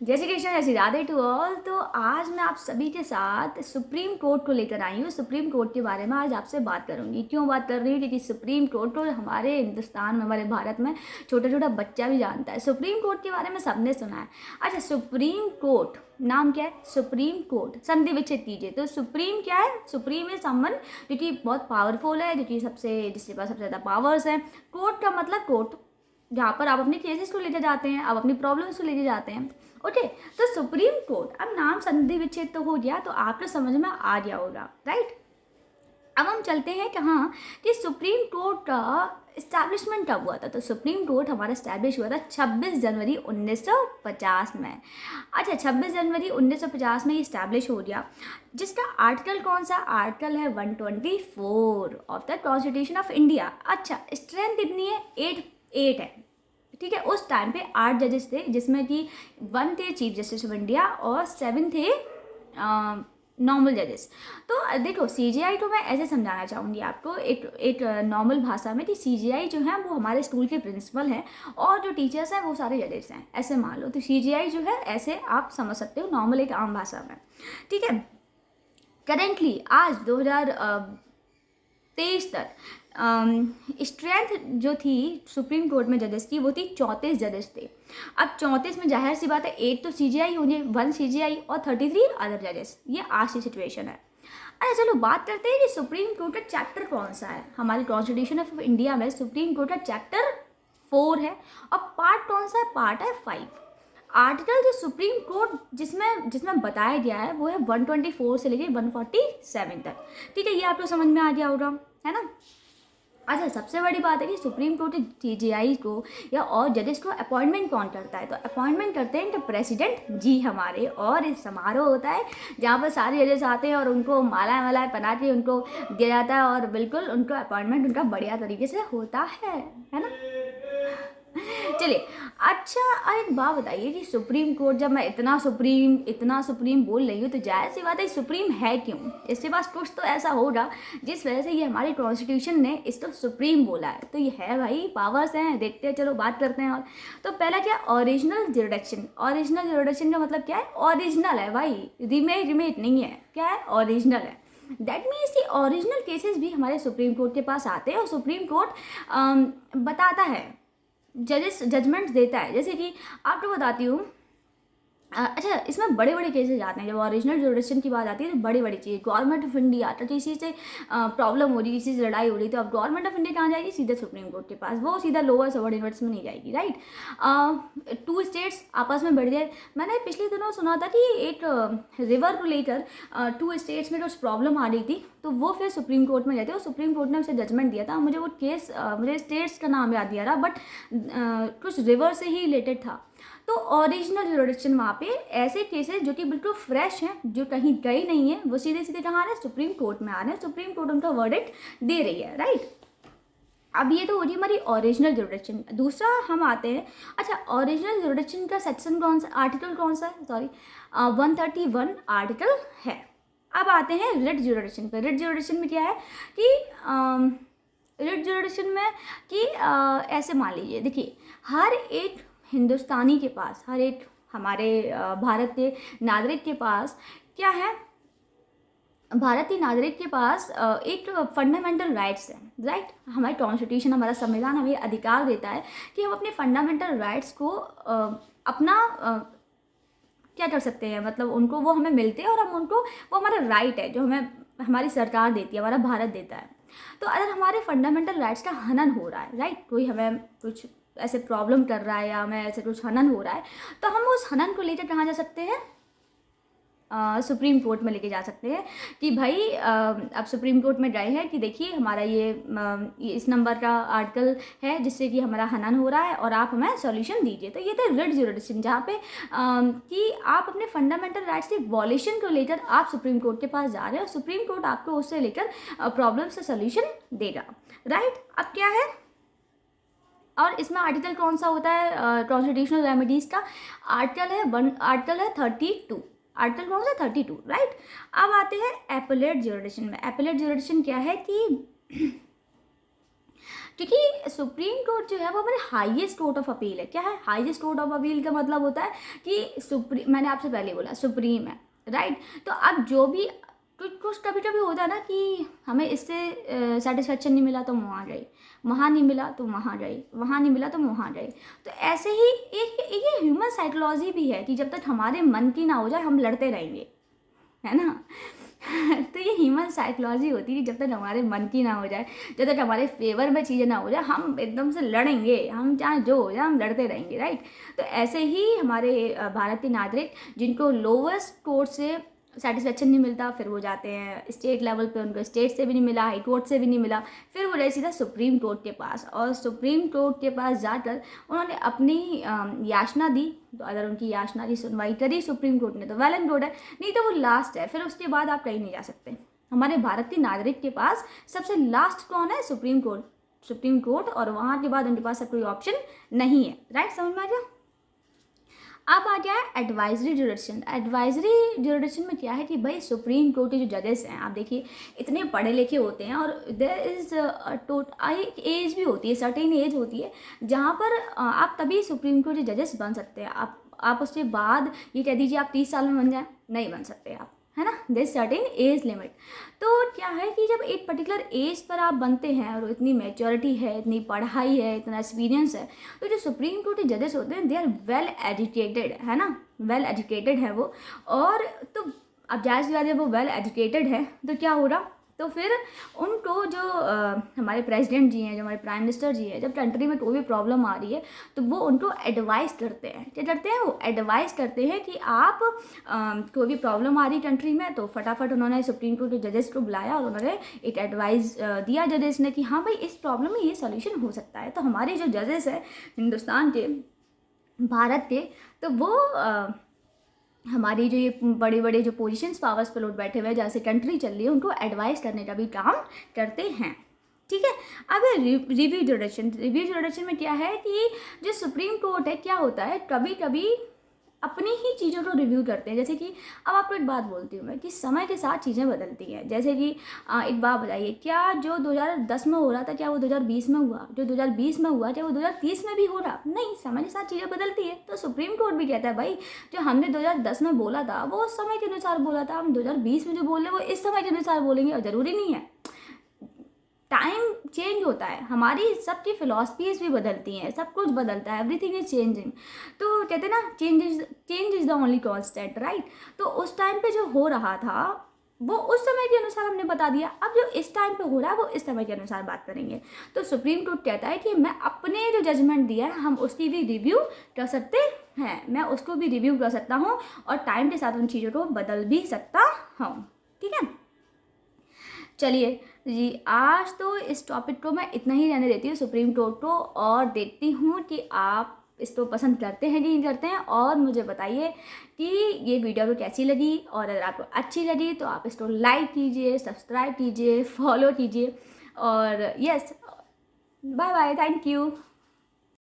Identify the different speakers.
Speaker 1: जय श्री कृष्ण, जय Shri Radhe to all. तो आज मैं आप सभी के साथ सुप्रीम कोर्ट को लेकर आई हूँ। सुप्रीम कोर्ट के बारे में आज आपसे बात करूँगी। क्यों बात कर रही हूँ? क्योंकि सुप्रीम कोर्ट को हमारे हिंदुस्तान में, हमारे भारत में छोटा छोटा बच्चा भी जानता है। सुप्रीम कोर्ट के बारे में सबने सुना है। अच्छा, सुप्रीम कोर्ट नाम क्या है? Supreme court. संधि विच्छेद कीजिए तो सुप्रीम क्या है? सुप्रीम इज समवन जो कि बहुत पावरफुल है, जो कि जिसके पास सबसे ज़्यादा पावर्स हैं। कोर्ट का मतलब कोर्ट, जहाँ पर आप अपने केसेस को लेकर जाते हैं, आप अपनी प्रॉब्लम्स को लेकर जाते हैं। ओके, तो सुप्रीम कोर्ट, अब नाम संधि विच्छेद तो हो गया, तो आपको समझ में आ गया होगा, राइट। अब हम चलते हैं कहाँ कि सुप्रीम कोर्ट का इस्टेब्लिशमेंट कब हुआ था। तो सुप्रीम कोर्ट हमारा इस्टेब्लिश हुआ था 26 जनवरी 1950 में। अच्छा, 26 जनवरी 1950 में ये इस्टेब्लिश हो गया। जिसका आर्टिकल कौन सा? आर्टिकल है 124 of the constitution of India. अच्छा, स्ट्रेंथ कितनी है? 8 है, ठीक है। उस टाइम पे 8 जजेस थे, जिसमें कि 1 थे चीफ जस्टिस ऑफ इंडिया और 7 थे नॉर्मल जजेस। तो देखो, सीजीआई को मैं ऐसे समझाना चाहूँगी आपको एक नॉर्मल भाषा में कि सीजीआई जो है वो हमारे स्कूल के प्रिंसिपल हैं और जो टीचर्स हैं वो सारे जजेस हैं, ऐसे मान लो। तो सीजीआई जो है ऐसे आप समझ सकते हो नॉर्मल एक आम भाषा में, ठीक है। करेंटली आज 2023 तक स्ट्रेंथ जो थी सुप्रीम कोर्ट में जजेस की, वो थी 34 जजेस थे। अब 34 में जाहिर सी बात है 8 तो सीजीआई होंगे, 1 सीजीआई और 33 अदर जजेस। ये आज की सिचुएशन है। अरे चलो बात करते हैं कि सुप्रीम कोर्ट का चैप्टर कौन सा है। हमारी कॉन्स्टिट्यूशन ऑफ इंडिया में सुप्रीम कोर्ट का चैप्टर 4 है और पार्ट कौन सा है? पार्ट है 5। आर्टिकल जो सुप्रीम कोर्ट जिसमें बताया गया है वो है 124 से लेकर 147 तक, ठीक है। ये आपको समझ में आ गया होगा, है ना। अच्छा, सबसे बड़ी बात है कि सुप्रीम कोर्ट सीजीआई को या और जजेस को अपॉइंटमेंट कौन करता है? तो अपॉइंटमेंट करते हैं प्रेसिडेंट जी हमारे। और इस समारोह होता है जहाँ पर सारे जजेस आते हैं और उनको मालाएं वालाएं पहना के उनको दिया जाता है और बिल्कुल उनको अपॉइंटमेंट उनका बढ़िया तरीके से होता है ना। चलिए, अच्छा एक बात बताइए कि सुप्रीम कोर्ट, जब मैं इतना सुप्रीम बोल रही हूँ तो जाहिर सी बात है सुप्रीम है क्यों? इसके पास कुछ तो ऐसा होगा जिस वजह से ये हमारी कॉन्स्टिट्यूशन ने इसको सुप्रीम बोला है। तो ये है भाई, पावर्स हैं, देखते हैं, चलो बात करते हैं। और तो पहला क्या? Original jurisdiction. ओरिजिनल जुरिडिक्शन का मतलब क्या है? ओरिजिनल है भाई, रिमेट नहीं है। क्या है? ओरिजिनल है। दैट मीन्स कि ओरिजिनल केसेस भी हमारे सुप्रीम कोर्ट के पास आते हैं और सुप्रीम कोर्ट बताता है, जजमेंट देता है। जैसे कि आपको बताती हूँ, अच्छा, इसमें बड़े बड़े केसेस आते हैं। जब ओरिजिनल जुरिडिक्शन की बात आती है तो बड़ी बड़ी चीज़, गवर्नमेंट ऑफ इंडिया, तो किसी से प्रॉब्लम हो रही, किसी से लड़ाई हो रही, तो अब गवर्नमेंट ऑफ इंडिया कहाँ जाएगी? सीधे सुप्रीम कोर्ट के पास। वो सीधा लोअर सबऑर्डिनेट्स में नहीं जाएगी, राइट। 2 स्टेट्स आपस में बढ़ जाए। मैंने पिछले दिनों सुना था कि एक रिवर को लेकर 2 स्टेट्स में कुछ प्रॉब्लम आ रही थी, तो वो फिर सुप्रीम कोर्ट में गए थे और सुप्रीम कोर्ट ने उसे जजमेंट दिया था। मुझे वो केस, मुझे स्टेट्स का नाम याद नहीं आ रहा, बट कुछ रिवर से ही रिलेटेड था। तो ओरिजिनल जुरिडिक्शन वहाँ पे ऐसे केसेस जो कि बिल्कुल फ्रेश हैं, जो कहीं गए नहीं है, वो सीधे सीधे कहाँ आ रहे हैं? सुप्रीम कोर्ट में आ रहे हैं। सुप्रीम कोर्ट उनका वर्डिक्ट दे रही है, राइट। अब ये तो हो रही हमारी ओरिजिनल जुरिडिक्शन। दूसरा हम आते हैं, अच्छा, ओरिजिनल जुरिडिक्शन का सेक्शन कौन सा, आर्टिकल कौन सा है? सॉरी, 131 आर्टिकल है। अब आते हैं रिट जुरिडिक्शन पे। रिट जुरिडिक्शन में क्या है कि रिट जुरिडिक्शन में कि ऐसे मान लीजिए, देखिए, हर एक हिंदुस्तानी के पास, हर एक हमारे भारत के नागरिक के पास क्या है? भारतीय नागरिक के पास एक फंडामेंटल राइट्स हैं, राइट। हमारी कॉन्स्टिट्यूशन, हमारा संविधान हमें अधिकार देता है कि हम अपने फंडामेंटल राइट्स को अपना क्या कर सकते हैं, मतलब उनको, वो हमें मिलते हैं और हम उनको, वो हमारा राइट है जो हमें हमारी सरकार देती है, हमारा भारत देता है। तो अगर हमारे फंडामेंटल राइट्स का हनन हो रहा है, राइट, कोई हमें कुछ ऐसे प्रॉब्लम कर रहा है या हमें ऐसे कुछ हनन हो रहा है, तो हम उस हनन को लेकर कहाँ जा सकते हैं? सुप्रीम कोर्ट में लेके जा सकते हैं कि भाई अब सुप्रीम कोर्ट में गए हैं कि देखिए हमारा ये इस नंबर का आर्टिकल है जिससे कि हमारा हनन हो रहा है और आप हमें सॉल्यूशन दीजिए। तो ये था रिट जुरिडिक्शन, जहाँ पे कि आप अपने फंडामेंटल राइट्स के वॉल्यूशन को लेकर आप सुप्रीम कोर्ट के पास जा रहे हैं और सुप्रीम कोर्ट आपको उससे लेकर प्रॉब्लम से सोल्यूशन देगा, राइट। अब क्या है, और इसमें आर्टिकल कौन सा होता है कॉन्स्टिट्यूशनल रेमेडीज़ का? आर्टिकल है 32। आर्टिकल कौन सा? 32, राइट। अब आते हैं एपेलेट जुरिडिक्शन में। एपेलेट जुरिडिक्शन क्या है क्योंकि सुप्रीम कोर्ट जो है वो हमारे हाईएस्ट कोर्ट ऑफ अपील है। क्या है हाईएस्ट कोर्ट ऑफ अपील का मतलब होता है कि सुप्रीम, मैंने आपसे पहले बोला सुप्रीम है, राइट। तो अब जो भी कुछ कभी कभी होता है ना कि हमें इससे सेटिस्फेक्शन नहीं मिला तो हम वहाँ जाए, वहाँ नहीं मिला तो वहाँ जाए, वहाँ नहीं मिला तो वहाँ जाए। तो ऐसे ही एक ये ह्यूमन साइकोलॉजी भी है कि जब तक हमारे मन की ना हो जाए हम लड़ते रहेंगे, है ना। तो ये ह्यूमन साइकोलॉजी होती है कि जब तक हमारे मन की ना हो जाए, जब तक हमारे फेवर में चीज़ें ना हो जाए, हम एकदम से लड़ेंगे, हम चाहे जो हो जाए हम लड़ते रहेंगे, राइट। तो ऐसे ही हमारे भारतीय नागरिक जिनको लोवेस्ट कोर्ट से सेटिस्फेक्शन नहीं मिलता, फिर वो जाते हैं स्टेट लेवल पे, उनको स्टेट से भी नहीं मिला, हाई कोर्ट से भी नहीं मिला, फिर वो गए सीधा सुप्रीम कोर्ट के पास, और सुप्रीम कोर्ट के पास जाकर उन्होंने अपनी याचना दी। तो अगर उनकी याचना की सुनवाई करी सुप्रीम कोर्ट ने तो वेल एंड गुड है, नहीं तो वो लास्ट है, फिर उसके बाद आप कहीं नहीं जा सकते। हमारे भारतीय नागरिक के पास सबसे लास्ट कौन है? सुप्रीम कोर्ट, सुप्रीम कोर्ट, और वहाँ के बाद उनके पास कोई ऑप्शन नहीं है, राइट। समझ में आ गया। अब आ गया है एडवाइजरी जुरिडिक्शन। एडवाइजरी जुरिडिक्शन में क्या है कि भाई सुप्रीम कोर्ट के जो जजेस हैं, आप देखिए इतने पढ़े लिखे होते हैं, और देयर इज़ एक एज भी होती है, सर्टेन एज होती है जहाँ पर आप तभी सुप्रीम कोर्ट के जजेस बन सकते हैं। आप उसके बाद ये कह दीजिए आप 30 साल में बन जाए, नहीं बन सकते आप, है ना। There certain age limit. तो क्या है कि जब एक पर्टिकुलर एज पर आप बनते हैं और इतनी मैच्योरिटी है, इतनी पढ़ाई है, इतना एक्सपीरियंस है, तो जो सुप्रीम कोर्ट के जजेस होते हैं दे आर वेल एजुकेटेड, है ना, वेल एजुकेटेड है वो। और तो अब जाहिर सी बात है वो वेल एजुकेटेड है तो क्या हो रहा, तो फिर उनको जो हमारे प्रेसिडेंट जी हैं, जो हमारे प्राइम मिनिस्टर जी हैं, जब कंट्री में कोई भी प्रॉब्लम आ रही है तो वो उनको एडवाइस करते हैं। क्या करते हैं? वो एडवाइस करते हैं कि आप कोई भी प्रॉब्लम आ रही कंट्री में, तो फटाफट उन्होंने सुप्रीम कोर्ट के जजेस को बुलाया और उन्होंने एक एडवाइस दिया जजेस ने कि हाँ भाई इस प्रॉब्लम में ये सोल्यूशन हो सकता है। तो हमारे जो जजेस हैं हिंदुस्तान के, भारत के, तो वो हमारी जो ये बड़े बड़े जो पोजीशंस पावर्स पर लोग बैठे हुए हैं, जैसे कंट्री चल रही है, उनको एडवाइस करने का भी काम करते हैं, ठीक है। अब रिव्यू जुरिडिक्शन में क्या है कि जो सुप्रीम कोर्ट है क्या होता है, कभी कभी अपनी ही चीज़ों को रिव्यू करते हैं। जैसे कि अब आपको एक बात बोलती हूँ मैं कि समय के साथ चीज़ें बदलती हैं। जैसे कि एक बात बताइए, क्या जो 2010 में हो रहा था क्या वो 2020 में हुआ? जो 2020 में हुआ क्या वो 2030 में भी हो रहा? नहीं, समय के साथ चीज़ें बदलती है। तो सुप्रीम कोर्ट भी कहता है भाई जो हमने 2010 में बोला था वो उस समय के अनुसार बोला था, हम 2020 में जो बोल रहे हैं वो इस समय के अनुसार बोलेंगे, और ज़रूरी नहीं है। टाइम चेंज होता है, हमारी सबकी फिलॉसफीज भी बदलती हैं, सब कुछ बदलता है, एवरीथिंग इज चेंजिंग। तो कहते हैं ना change is the only constant, right. तो उस टाइम पे जो हो रहा था वो उस समय के अनुसार हमने बता दिया, अब जो इस टाइम पे हो रहा है वो इस समय के अनुसार बात करेंगे। तो सुप्रीम कोर्ट कहता है कि मैं अपने जो जजमेंट दिया है हम उसकी भी रिव्यू कर सकते हैं, मैं उसको भी रिव्यू कर सकता हूँ और टाइम के साथ उन चीज़ों को बदल भी सकता हूँ, ठीक है। चलिए जी, आज तो इस टॉपिक को मैं इतना ही रहने देती हूँ सुप्रीम कोर्ट को, और देखती हूँ कि आप इसको पसंद करते हैं कि नहीं करते हैं, और मुझे बताइए कि ये वीडियो को कैसी लगी, और अगर आपको अच्छी लगी तो आप इसको लाइक कीजिए, सब्सक्राइब कीजिए, फॉलो कीजिए, और yes, bye bye, thank you.